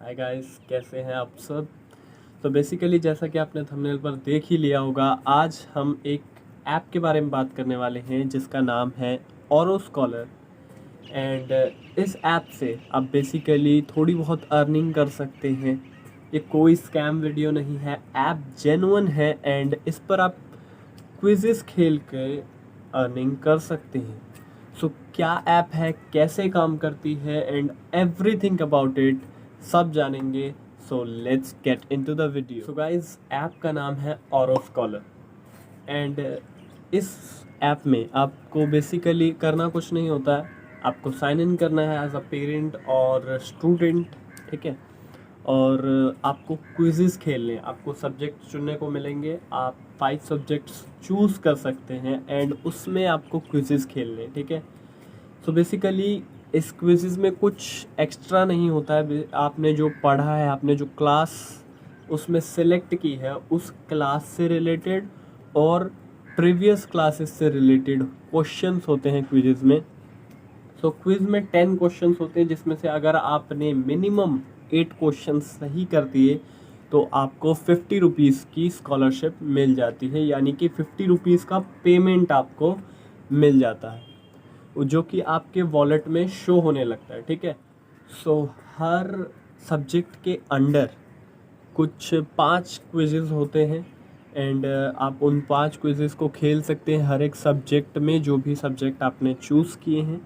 Hi guys, कैसे हैं आप सब। तो बेसिकली जैसा कि आपने थंबनेल पर देख ही लिया होगा, आज हम एक ऐप के बारे में बात करने वाले हैं जिसका नाम है ऑरो स्कॉलर। एंड इस ऐप से आप बेसिकली थोड़ी बहुत अर्निंग कर सकते हैं। ये कोई स्कैम वीडियो नहीं है, ऐप जेन्युइन है एंड इस पर आप क्विज़ेस खेल के अर्निंग कर सकते हैं। सो क्या ऐप है, कैसे काम करती है एंड एवरीथिंग अबाउट इट सब जानेंगे। So let's get into the video. So guys, app का नाम है ऑरो स्कॉलर एंड इस ऐप में आपको बेसिकली करना कुछ नहीं होता है। आपको साइन इन करना है एज अ पेरेंट और स्टूडेंट, ठीक है। और आपको क्विज़ेस खेलने, आपको सब्जेक्ट चुनने को मिलेंगे। आप 5 सब्जेक्ट्स चूज़ कर सकते हैं एंड उसमें आपको क्विज़ेस खेलने, ठीक है। सो बेसिकली इस क्विज़ेस में कुछ एक्स्ट्रा नहीं होता है। आपने जो पढ़ा है, आपने जो क्लास उसमें सेलेक्ट की है, उस क्लास से रिलेटेड और प्रीवियस क्लासेस से रिलेटेड क्वेश्चंस होते हैं क्विज़ेस में। सो क्विज़ में 10 क्वेश्चंस होते हैं, जिसमें से अगर आपने मिनिमम 8 क्वेश्चन सही कर दिए तो आपको 50 रुपीज़ की स्कॉलरशिप मिल जाती है, यानी कि 50 रुपीज़ का पेमेंट आपको मिल जाता है, जो कि आपके वॉलेट में शो होने लगता है, ठीक है। सो हर सब्जेक्ट के अंडर कुछ 5 क्विज़ेस होते हैं एंड आप उन 5 क्विज़ेस को खेल सकते हैं हर एक सब्जेक्ट में, जो भी सब्जेक्ट आपने चूज़ किए हैं।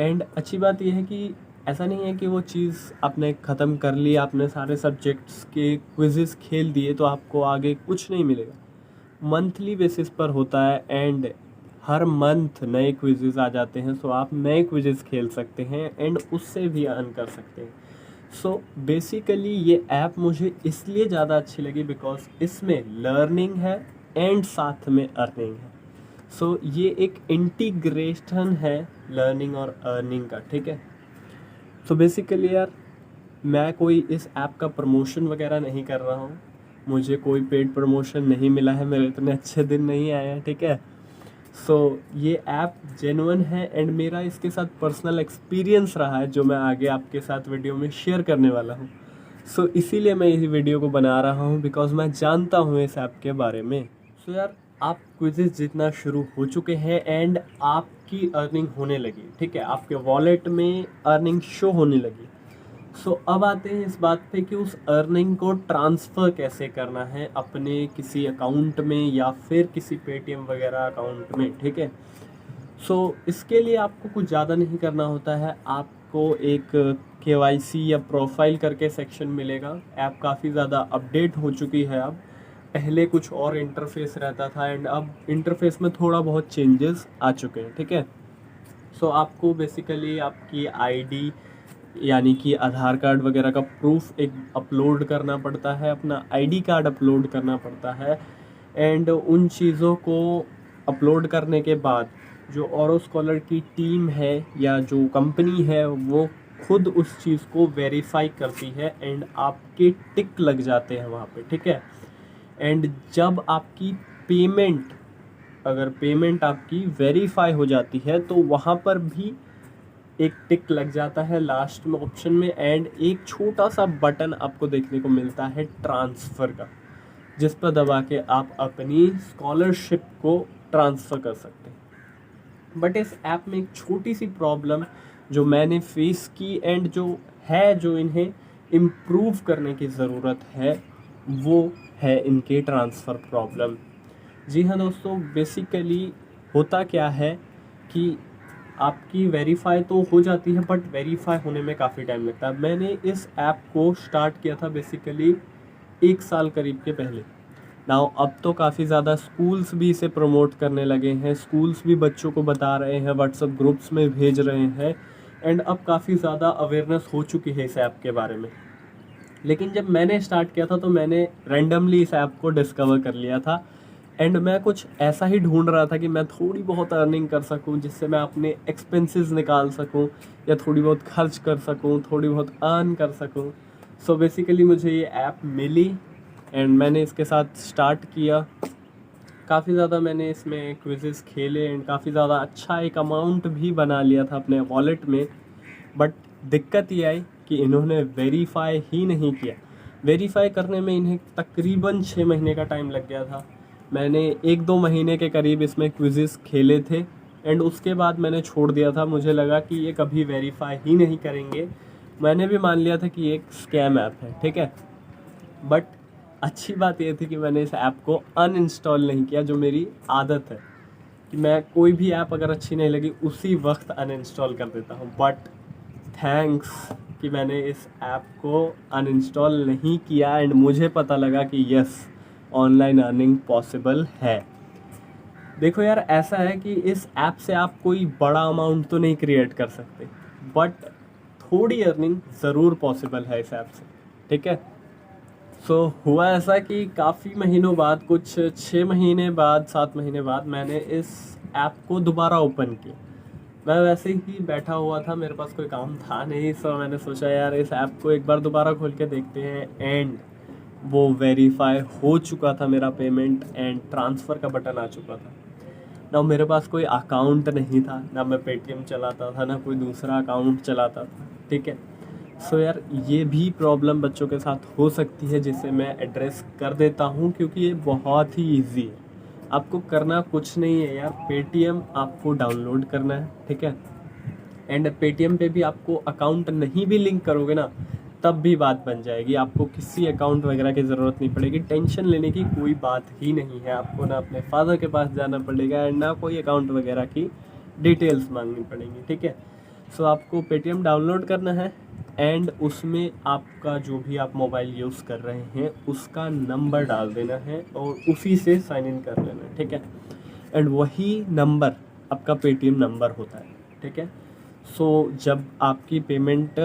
एंड अच्छी बात यह है कि ऐसा नहीं है कि वो चीज़ आपने ख़त्म कर ली, आपने सारे सब्जेक्ट्स के क्विज़ेस खेल दिए तो आपको आगे कुछ नहीं मिलेगा। मंथली बेसिस पर होता है एंड हर मंथ नए क्विज़ेस आ जाते हैं। सो आप नए क्विज़ेस खेल सकते हैं एंड उससे भी अर्न कर सकते हैं। सो बेसिकली ये ऐप मुझे इसलिए ज़्यादा अच्छी लगी बिकॉज इसमें लर्निंग है एंड साथ में अर्निंग है। सो ये एक इंटीग्रेशन है लर्निंग और अर्निंग का, ठीक है। सो बेसिकली यार, मैं कोई इस ऐप का प्रमोशन वगैरह नहीं कर रहा हूँ, मुझे कोई पेड प्रमोशन नहीं मिला है, मेरे इतने अच्छे दिन नहीं आए हैं, ठीक है। सो ये ऐप जेन्युइन है एंड मेरा इसके साथ पर्सनल एक्सपीरियंस रहा है, जो मैं आगे आपके साथ वीडियो में शेयर करने वाला हूँ। सो इसीलिए मैं इस वीडियो को बना रहा हूँ बिकॉज मैं जानता हूँ इस ऐप के बारे में। सो यार, आप क्विज़ेस जीतना शुरू हो चुके हैं एंड आपकी अर्निंग होने लगी, ठीक है। आपके वॉलेट में अर्निंग शो होने लगी। सो अब आते हैं इस बात पे कि उस अर्निंग को ट्रांसफ़र कैसे करना है अपने किसी अकाउंट में या फिर किसी पेटीएम वगैरह अकाउंट में, ठीक है। सो इसके लिए आपको कुछ ज़्यादा नहीं करना होता है। आपको एक केवाईसी या प्रोफाइल करके सेक्शन मिलेगा। ऐप काफ़ी ज़्यादा अपडेट हो चुकी है अब। पहले कुछ और इंटरफेस रहता था एंड अब इंटरफेस में थोड़ा बहुत चेंजेस आ चुके हैं, ठीक है। सो आपको बेसिकली आपकी आईडी यानी कि आधार कार्ड वगैरह का प्रूफ एक अपलोड करना पड़ता है, अपना आईडी कार्ड अपलोड करना पड़ता है एंड उन चीज़ों को अपलोड करने के बाद जो ऑरो स्कॉलर की टीम है या जो कंपनी है वो खुद उस चीज़ को वेरीफाई करती है एंड आपके टिक लग जाते हैं वहाँ पे, ठीक है। एंड जब आपकी पेमेंट, अगर पेमेंट आपकी वेरीफाई हो जाती है तो वहाँ पर भी एक टिक लग जाता है लास्ट में ऑप्शन में एंड एक छोटा सा बटन आपको देखने को मिलता है ट्रांसफ़र का, जिस पर दबा के आप अपनी स्कॉलरशिप को ट्रांसफ़र कर सकते हैं। बट इस ऐप में एक छोटी सी प्रॉब्लम जो मैंने फेस की एंड जो इन्हें इम्प्रूव करने की ज़रूरत है, वो है इनके ट्रांसफ़र प्रॉब्लम। जी हाँ दोस्तों, बेसिकली होता क्या है कि आपकी वेरीफाई तो हो जाती है बट वेरीफाई होने में काफ़ी टाइम लगता है। मैंने इस ऐप को स्टार्ट किया था बेसिकली 1 साल करीब के पहले। नाउ अब तो काफ़ी ज़्यादा स्कूल्स भी इसे प्रमोट करने लगे हैं, स्कूल्स भी बच्चों को बता रहे हैं, व्हाट्सएप ग्रुप्स में भेज रहे हैं एंड अब काफ़ी ज़्यादा अवेयरनेस हो चुकी है इस ऐप के बारे में। लेकिन जब मैंने स्टार्ट किया था तो मैंने रैंडमली इस ऐप को डिस्कवर कर लिया था एंड मैं कुछ ऐसा ही ढूंढ रहा था कि मैं थोड़ी बहुत अर्निंग कर सकूं, जिससे मैं अपने एक्सपेंसेस निकाल सकूं या थोड़ी बहुत खर्च कर सकूं, थोड़ी बहुत अर्न कर सकूं। सो बेसिकली मुझे ये ऐप मिली एंड मैंने इसके साथ स्टार्ट किया। काफ़ी ज़्यादा मैंने इसमें क्विज़ेस खेले एंड काफ़ी ज़्यादा अच्छा एक अमाउंट भी बना लिया था अपने वॉलेट में। बट दिक्कत ये आई कि इन्होंने वेरीफाई ही नहीं किया। वेरीफाई करने में इन्हें तकरीबन 6 महीने का टाइम लग गया था। मैंने 1-2 महीने के करीब इसमें क्विज़ेस खेले थे एंड उसके बाद मैंने छोड़ दिया था। मुझे लगा कि ये कभी वेरीफाई ही नहीं करेंगे। मैंने भी मान लिया था कि ये एक स्कैम ऐप है, ठीक है। बट अच्छी बात ये थी कि मैंने इस ऐप को अनइंस्टॉल नहीं किया, जो मेरी आदत है कि मैं कोई भी ऐप अगर अच्छी नहीं लगी उसी वक्त अनइंस्टॉल कर देता हूँ। बट थैंक्स कि मैंने इस ऐप को अनइंस्टॉल नहीं किया एंड मुझे पता लगा कि यस, ऑनलाइन अर्निंग पॉसिबल है। देखो यार, ऐसा है कि इस ऐप से आप कोई बड़ा अमाउंट तो नहीं क्रिएट कर सकते, बट थोड़ी अर्निंग ज़रूर पॉसिबल है इस ऐप से, ठीक है। सो हुआ ऐसा कि काफ़ी महीनों बाद, कुछ 6 महीने बाद, 7 महीने बाद मैंने इस ऐप को दोबारा ओपन किया। मैं वैसे ही बैठा हुआ था, मेरे पास कोई काम था नहीं, सो मैंने सोचा यार इस ऐप को एक बार दोबारा खोल के देखते हैं। एंड वो वेरीफाई हो चुका था मेरा पेमेंट एंड ट्रांसफ़र का बटन आ चुका था। ना मेरे पास कोई अकाउंट नहीं था, ना मैं पेटीएम चलाता था, ना कोई दूसरा अकाउंट चलाता था, ठीक है। सो यार, ये भी प्रॉब्लम बच्चों के साथ हो सकती है, जिसे मैं एड्रेस कर देता हूँ क्योंकि ये बहुत ही इजी है। आपको करना कुछ नहीं है यार, पेटीएम आपको डाउनलोड करना है, ठीक है। एंड पेटीएम पे भी आपको अकाउंट नहीं भी लिंक करोगे ना, तब भी बात बन जाएगी। आपको किसी अकाउंट वगैरह की ज़रूरत नहीं पड़ेगी, टेंशन लेने की कोई बात ही नहीं है। आपको ना अपने फादर के पास जाना पड़ेगा एंड ना कोई अकाउंट वगैरह की डिटेल्स मांगनी पड़ेंगी, ठीक है। सो आपको पेटीएम डाउनलोड करना है एंड उसमें आपका जो भी आप मोबाइल यूज़ कर रहे हैं उसका नंबर डाल देना है और उसी से साइन इन कर लेना है, ठीक है। एंड वही नंबर आपका पेटीएम नंबर होता है, ठीक है। सो जब आपकी पेमेंट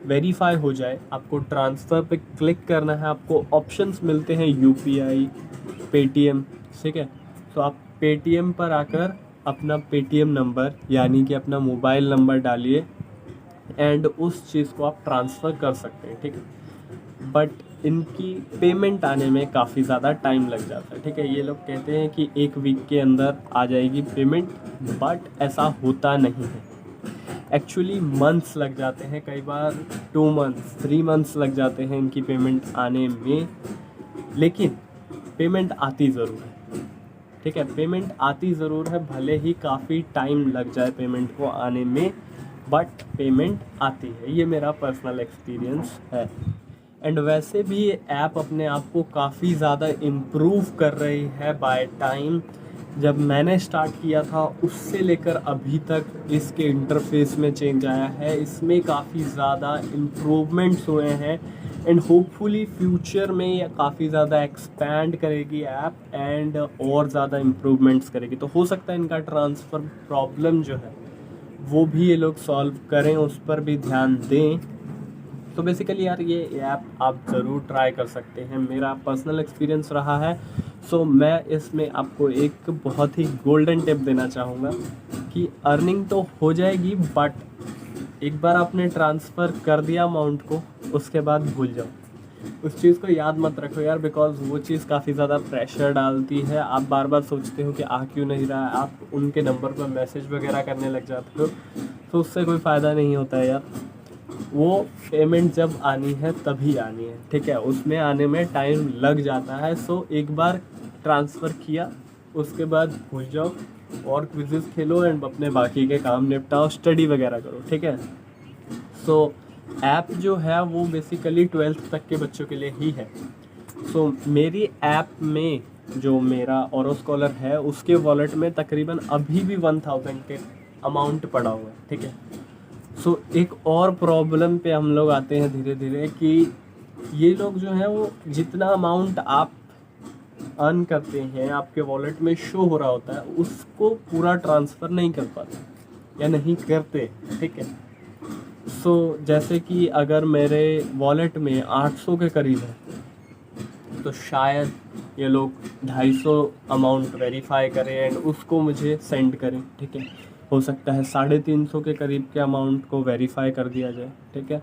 वेरीफाई हो जाए, आपको ट्रांसफ़र पे क्लिक करना है। आपको ऑप्शंस मिलते हैं यूपीआई, पेटीएम, ठीक है। तो आप पेटीएम पर आकर अपना पेटीएम नंबर यानी कि अपना मोबाइल नंबर डालिए एंड उस चीज़ को आप ट्रांसफ़र कर सकते हैं, ठीक है। बट इनकी पेमेंट आने में काफ़ी ज़्यादा टाइम लग जाता है, ठीक है। ये लोग कहते हैं कि 1 वीक के अंदर आ जाएगी पेमेंट, बट ऐसा होता नहीं है। एक्चुअली मंथ्स लग जाते हैं, कई बार 2 मंथ्स, 3 मंथ्स लग जाते हैं इनकी पेमेंट आने में, लेकिन पेमेंट आती ज़रूर है, ठीक है। पेमेंट आती ज़रूर है, भले ही काफ़ी टाइम लग जाए पेमेंट को आने में, बट पेमेंट आती है। ये मेरा पर्सनल एक्सपीरियंस है। एंड वैसे भी ये ऐप अपने आप को काफ़ी ज़्यादा इम्प्रूव कर रही है बाय टाइम। जब मैंने स्टार्ट किया था उससे लेकर अभी तक इसके इंटरफेस में चेंज आया है, इसमें काफ़ी ज़्यादा इम्प्रूवमेंट्स हुए हैं एंड होपफुली फ्यूचर में ये काफ़ी ज़्यादा एक्सपैंड करेगी ऐप एंड और ज़्यादा इम्प्रूवमेंट्स करेगी। तो हो सकता है इनका ट्रांसफ़र प्रॉब्लम जो है वो भी ये लोग सॉल्व करें, उस पर भी ध्यान दें। तो बेसिकली यार ये ऐप आप ज़रूर ट्राई कर सकते हैं, मेरा पर्सनल एक्सपीरियंस रहा है। सो मैं इसमें आपको एक बहुत ही गोल्डन टिप देना चाहूँगा कि अर्निंग तो हो जाएगी, बट एक बार आपने ट्रांसफ़र कर दिया अमाउंट को, उसके बाद भूल जाओ। उस चीज़ को याद मत रखो यार, बिकॉज़ वो चीज़ काफ़ी ज़्यादा प्रेशर डालती है। आप बार बार सोचते हो कि आ क्यों नहीं रहा है, आप उनके नंबर पर मैसेज वगैरह करने लग जाते हो, तो उससे कोई फ़ायदा नहीं होता है यार। वो पेमेंट जब आनी है तभी आनी है, ठीक है। उसमें आने में टाइम लग जाता है। सो एक बार ट्रांसफ़र किया, उसके बाद भूल जाओ और क्विज़ेस खेलो एंड अपने बाकी के काम निपटाओ, स्टडी वगैरह करो, ठीक है। सो ऐप जो है वो बेसिकली 12th तक के बच्चों के लिए ही है। सो मेरी ऐप में जो मेरा ऑरो स्कॉलर है उसके वॉलेट में तकरीबन अभी भी 1000 के अमाउंट पड़ा हुआ है, ठीक है। सो एक और प्रॉब्लम पे हम लोग आते हैं धीरे धीरे कि ये लोग जो हैं वो जितना अमाउंट आप अर्न करते हैं आपके वॉलेट में शो हो रहा होता है, उसको पूरा ट्रांसफ़र नहीं कर पाते या नहीं करते, ठीक है। सो जैसे कि अगर मेरे वॉलेट में 800 के करीब है तो शायद ये लोग 250 अमाउंट वेरीफाई करें एंड उसको मुझे सेंड करें, ठीक है। हो सकता है 350 के करीब के अमाउंट को वेरीफाई कर दिया जाए, ठीक है।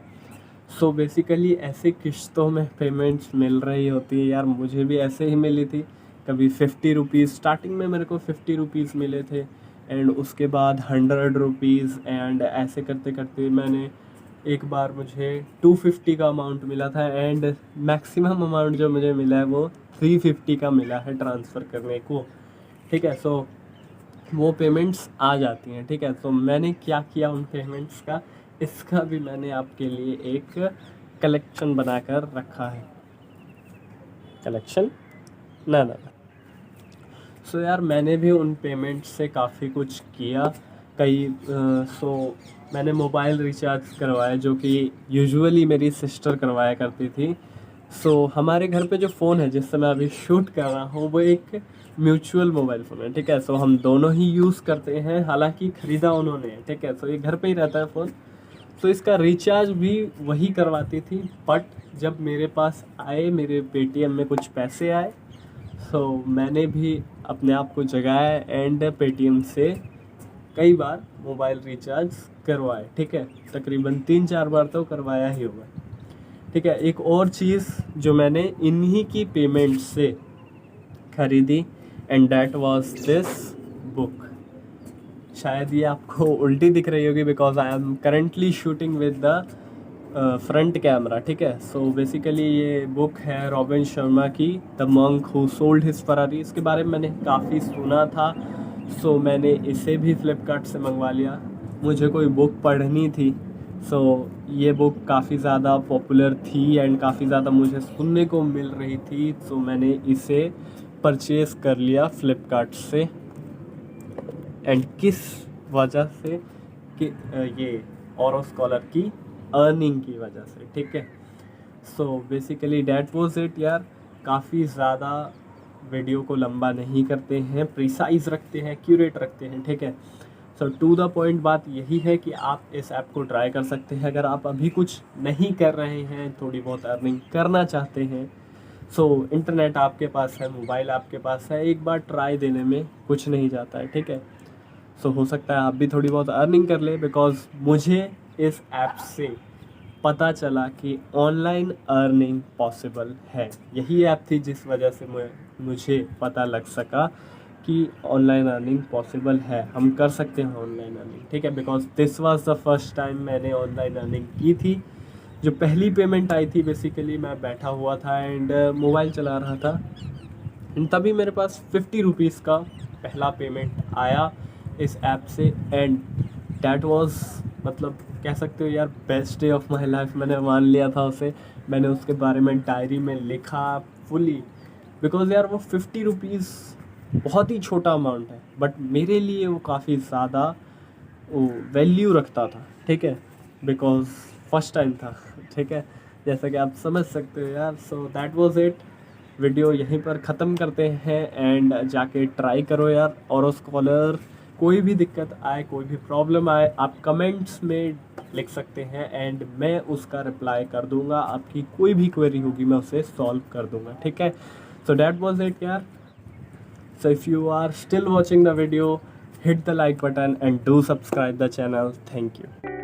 सो बेसिकली ऐसे किश्तों में पेमेंट्स मिल रही होती है यार, मुझे भी ऐसे ही मिली थी। कभी 50 रुपीज़, स्टार्टिंग में मेरे को 50 रुपीज़ मिले थे एंड उसके बाद 100 रुपीज़ एंड ऐसे करते करते मैंने एक बार मुझे 250 का अमाउंट मिला था एंड मैक्सिमम अमाउंट जो मुझे मिला है वो 350 का मिला है ट्रांसफ़र करने को, ठीक है। सो वो पेमेंट्स आ जाती हैं, ठीक है। तो मैंने क्या किया उन पेमेंट्स का, इसका भी मैंने आपके लिए एक कलेक्शन बनाकर रखा है। कलेक्शन ना ना ना सो यार मैंने भी उन पेमेंट से काफ़ी कुछ किया। मैंने मोबाइल रिचार्ज करवाया जो कि यूजुअली मेरी सिस्टर करवाया करती थी। हमारे घर पे जो फ़ोन है जिससे मैं अभी शूट कर रहा हूँ वो एक म्यूचुअल मोबाइल फ़ोन है, ठीक है। हम दोनों ही यूज़ करते हैं, हालांकि ख़रीदा उन्होंने है, ठीक है। ये घर पे ही रहता है फ़ोन। इसका रिचार्ज भी वही करवाती थी, बट जब मेरे पास आए, मेरे पेटीएम में कुछ पैसे आए, मैंने भी अपने आप को जगाया एंड पेटीएम से कई बार मोबाइल रिचार्ज करवाए, ठीक है। तकरीबन 3-4 बार तो करवाया ही होगा, ठीक है। एक और चीज़ जो मैंने इन्हीं की पेमेंट से खरीदी and that was this book. शायद ये आपको उल्टी दिख रही होगी because I am currently shooting with the front camera, ठीक है। बेसिकली ये बुक है रॉबिन शर्मा की, the monk who sold his Ferrari. इसके बारे में मैंने काफ़ी सुना था, मैंने इसे भी फ्लिपकार्ट से मंगवा लिया। मुझे कोई बुक पढ़नी थी, ये बुक काफ़ी ज़्यादा पॉपुलर थी एंड काफ़ी ज़्यादा मुझे सुनने को मिल रही थी, मैंने इसे परचेज़ कर लिया फ्लिपकार्ट से। एंड किस वजह से कि ये ऑरो स्कॉलर की अर्निंग की वजह से, ठीक है। बेसिकली डैट वाज इट यार। काफ़ी ज़्यादा वीडियो को लंबा नहीं करते हैं, प्रिसाइज रखते हैं, एक्यूरेट रखते हैं, ठीक है। टू द पॉइंट बात यही है कि आप इस ऐप को ट्राई कर सकते हैं अगर आप अभी कुछ नहीं कर रहे हैं, थोड़ी बहुत अर्निंग करना चाहते हैं। इंटरनेट आपके पास है, मोबाइल आपके पास है, एक बार ट्राई देने में कुछ नहीं जाता है, ठीक है। हो सकता है आप भी थोड़ी बहुत अर्निंग कर ले, बिकॉज मुझे इस ऐप से पता चला कि ऑनलाइन अर्निंग पॉसिबल है। यही ऐप थी जिस वजह से मुझे पता लग सका कि ऑनलाइन अर्निंग पॉसिबल है, हम कर सकते हैं ऑनलाइन अर्निंग, ठीक है। Because this was the first time मैंने ऑनलाइन अर्निंग की थी। जो पहली पेमेंट आई थी, बेसिकली मैं बैठा हुआ था एंड मोबाइल चला रहा था, तभी मेरे पास 50 रुपीज़ का पहला पेमेंट आया इस ऐप से एंड डैट वाज, मतलब कह सकते हो यार, best day of my life मैंने मान लिया था उसे। मैंने उसके बारे में डायरी में लिखा फुली, बिकॉज यार वो 50 रुपीज़ बहुत ही छोटा अमाउंट है, बट मेरे लिए वो काफ़ी ज़्यादा वैल्यू रखता था, ठीक है। बिकॉज फर्स्ट टाइम था, ठीक है, जैसा कि आप समझ सकते हो यार। That was it. वीडियो यहीं पर ख़त्म करते हैं एंड जाके ट्राई करो यार ऑरो स्कॉलर। कोई भी दिक्कत आए, कोई भी प्रॉब्लम आए, आप कमेंट्स में लिख सकते हैं एंड मैं उसका रिप्लाई कर दूंगा। आपकी कोई भी क्वेरी होगी मैं उसे सॉल्व कर दूंगा, ठीक है। दैट वाज इट यार। If you are still watching the video, hit the like button and do subscribe the channel. Thank you.